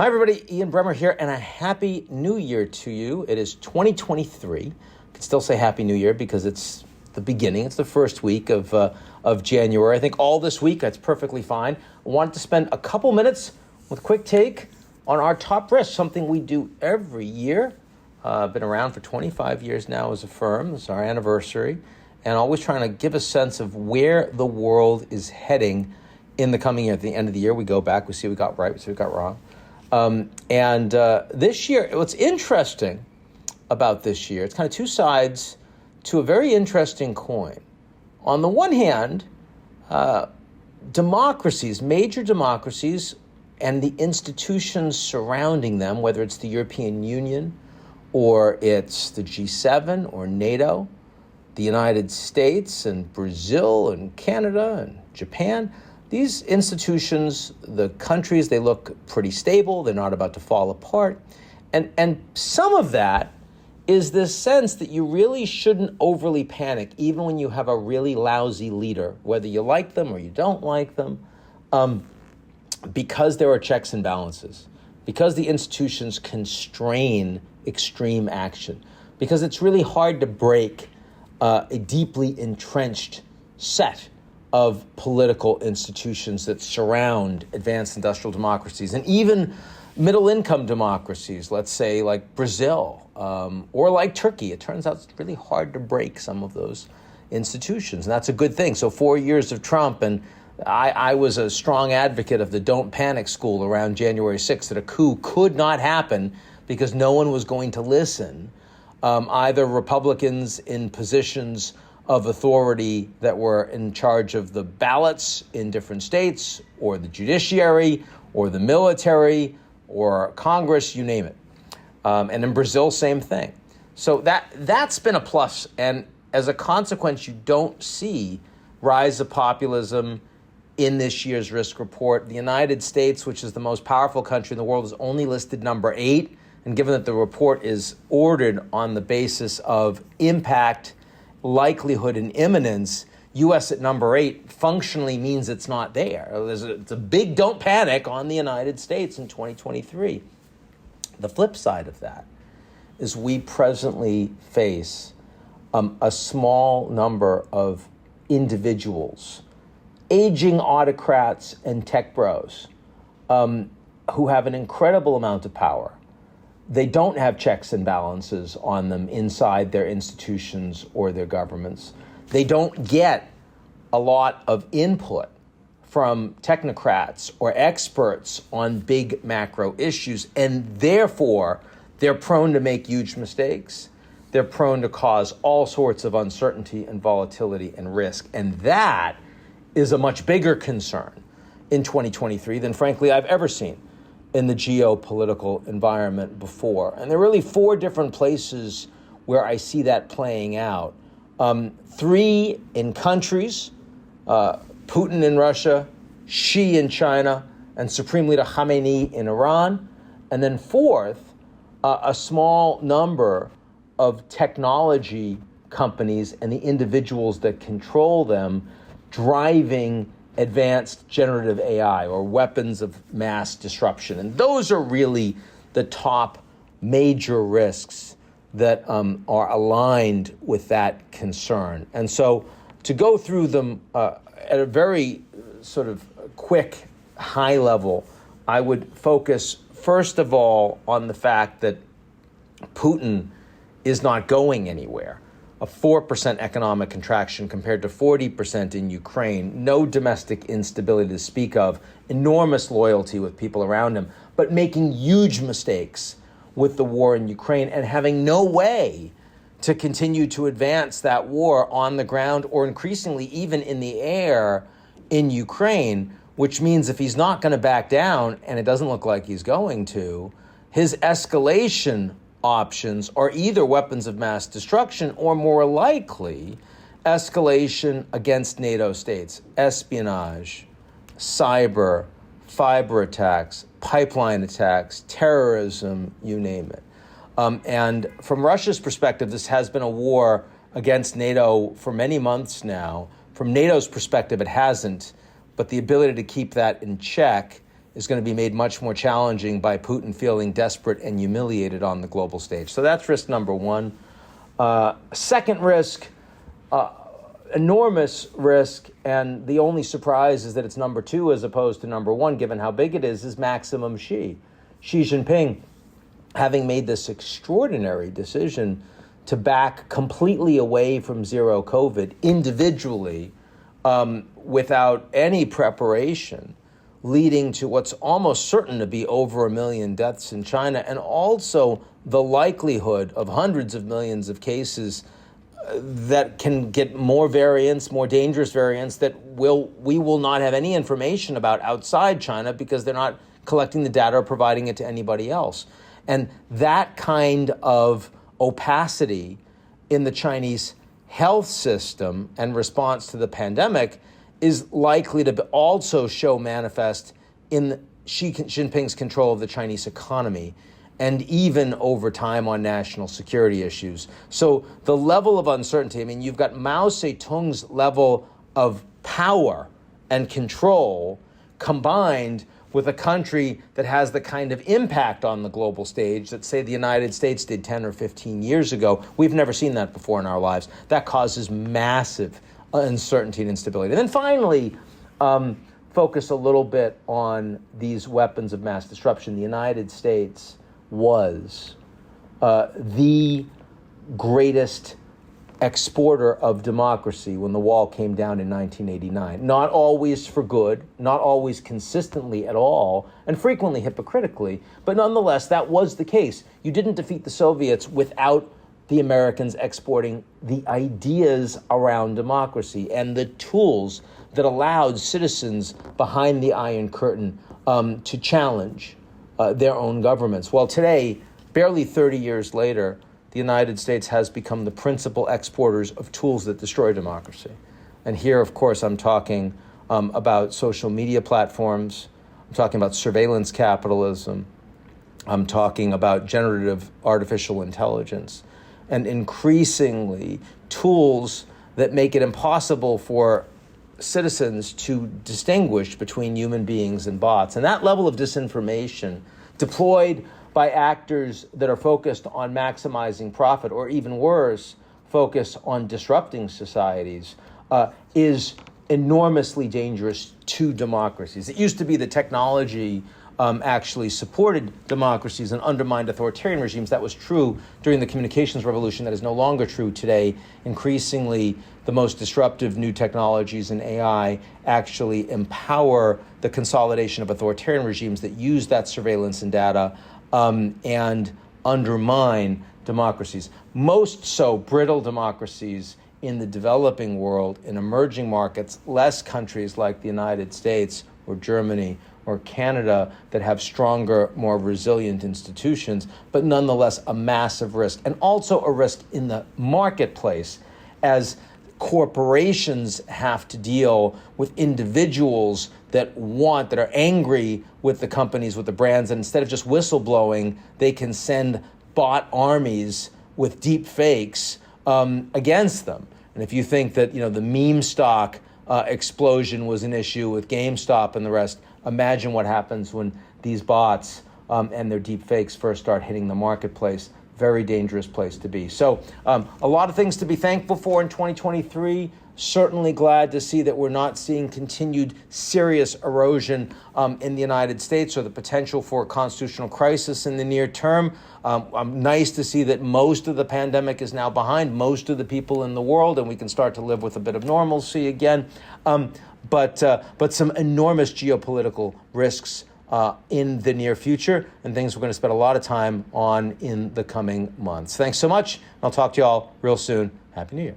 Hi, everybody. Ian Bremmer here, and a happy new year to you. It is 2023. You can still say happy new year because it's the beginning. It's the first week of January. I think all this week, that's perfectly fine. I wanted to spend a couple minutes with a quick take on our top risk, something we do every year. Been around for 25 years now as a firm. It's our anniversary, and always trying to give a sense of where the world is heading in the coming year. At the end of the year, we go back, we see what we got right, we see what we got wrong. This year, what's interesting about this year, it's kind of two sides to a very interesting coin. On the one hand, democracies, major democracies, and the institutions surrounding them, whether it's the European Union or it's the G7 or NATO, the United States and Brazil and Canada and Japan, these institutions, the countries, they look pretty stable. They're not about to fall apart. And some of that is this sense that you really shouldn't overly panic, even when you have a really lousy leader, whether you like them or you don't like them, because there are checks and balances, because the institutions constrain extreme action, because it's really hard to break a deeply entrenched set of political institutions that surround advanced industrial democracies and even middle-income democracies, let's say like Brazil or like Turkey. It turns out it's really hard to break some of those institutions, and that's a good thing. So 4 years of Trump, and I was a strong advocate of the don't panic school around January 6th, that a coup could not happen because no one was going to listen. Either Republicans in positions of authority that were in charge of the ballots in different states, or the judiciary, or the military, or Congress, you name it. And in Brazil, same thing. So that's been a plus. And as a consequence, you don't see rise of populism in this year's risk report. The United States, which is the most powerful country in the world, is only listed number 8. And given that the report is ordered on the basis of impact, likelihood, and imminence, U.S. at number 8 functionally means it's not there. It's a big don't panic on the United States in 2023. The flip side of that is we presently face a small number of individuals, aging autocrats and tech bros, who have an incredible amount of power. They don't have checks and balances on them inside their institutions or their governments. They don't get a lot of input from technocrats or experts on big macro issues, and therefore they're prone to make huge mistakes. They're prone to cause all sorts of uncertainty and volatility and risk. And that is a much bigger concern in 2023 than, frankly, I've ever seen in the geopolitical environment before. And there are really 4 different places where I see that playing out. 3 in countries, Putin in Russia, Xi in China, and Supreme Leader Khamenei in Iran. And then 4th, a small number of technology companies and the individuals that control them driving advanced generative AI or weapons of mass disruption. And those are really the top major risks that are aligned with that concern. And so to go through them at a very sort of quick, high level, I would focus first of all on the fact that Putin is not going anywhere. A 4% economic contraction compared to 40% in Ukraine, no domestic instability to speak of, enormous loyalty with people around him, but making huge mistakes with the war in Ukraine and having no way to continue to advance that war on the ground or increasingly even in the air in Ukraine, which means if he's not going to back down, and it doesn't look like he's going to, his escalation options are either weapons of mass destruction or, more likely, escalation against NATO states, espionage, cyber, fiber attacks, pipeline attacks, terrorism, you name it. And from Russia's perspective, this has been a war against NATO for many months now. From NATO's perspective, it hasn't, but the ability to keep that in check is going to be made much more challenging by Putin feeling desperate and humiliated on the global stage. So that's risk number one. Second risk, enormous risk, and the only surprise is that it's number two as opposed to number one, given how big it is maximum Xi. Xi Jinping, having made this extraordinary decision to back completely away from zero COVID individually, without any preparation, leading to what's almost certain to be over 1 million deaths in China, and also the likelihood of hundreds of millions of cases that can get more variants, more dangerous variants that we will not have any information about outside China because they're not collecting the data or providing it to anybody else. And that kind of opacity in the Chinese health system and response to the pandemic is likely to also show manifest in Xi Jinping's control of the Chinese economy and even over time on national security issues. So the level of uncertainty, I mean, you've got Mao Zedong's level of power and control combined with a country that has the kind of impact on the global stage that, say, the United States did 10 or 15 years ago. We've never seen that before in our lives. That causes massive uncertainty and instability. And then finally, focus a little bit on these weapons of mass disruption. The United States was the greatest exporter of democracy when the wall came down in 1989. Not always for good, not always consistently at all, and frequently hypocritically, but nonetheless, that was the case. You didn't defeat the Soviets without the Americans exporting the ideas around democracy and the tools that allowed citizens behind the Iron Curtain to challenge their own governments. Well, today, barely 30 years later, the United States has become the principal exporters of tools that destroy democracy. And here, of course, I'm talking about social media platforms. I'm talking about surveillance capitalism. I'm talking about generative artificial intelligence, and increasingly tools that make it impossible for citizens to distinguish between human beings and bots. And that level of disinformation deployed by actors that are focused on maximizing profit, or even worse, focus on disrupting societies, is enormously dangerous to democracies. It used to be that technology actually supported democracies and undermined authoritarian regimes. That was true during the communications revolution. That is no longer true today. Increasingly, the most disruptive new technologies and AI actually empower the consolidation of authoritarian regimes that use that surveillance and data and undermine democracies. Most so brittle democracies in the developing world, in emerging markets, less countries like the United States or Germany or Canada that have stronger, more resilient institutions, but nonetheless a massive risk. And also a risk in the marketplace as corporations have to deal with individuals that are angry with the companies, with the brands, and instead of just whistleblowing, they can send bot armies with deep fakes against them. And if you think that the meme stock explosion was an issue with GameStop and the rest, imagine what happens when these bots and their deep fakes first start hitting the marketplace. Very dangerous place to be. So a lot of things to be thankful for in 2023. Certainly glad to see that we're not seeing continued serious erosion in the United States or the potential for a constitutional crisis in the near term. Nice to see that most of the pandemic is now behind most of the people in the world, and we can start to live with a bit of normalcy again. But some enormous geopolitical risks in the near future, and things we're going to spend a lot of time on in the coming months. Thanks so much. I'll talk to you all real soon. Happy New Year.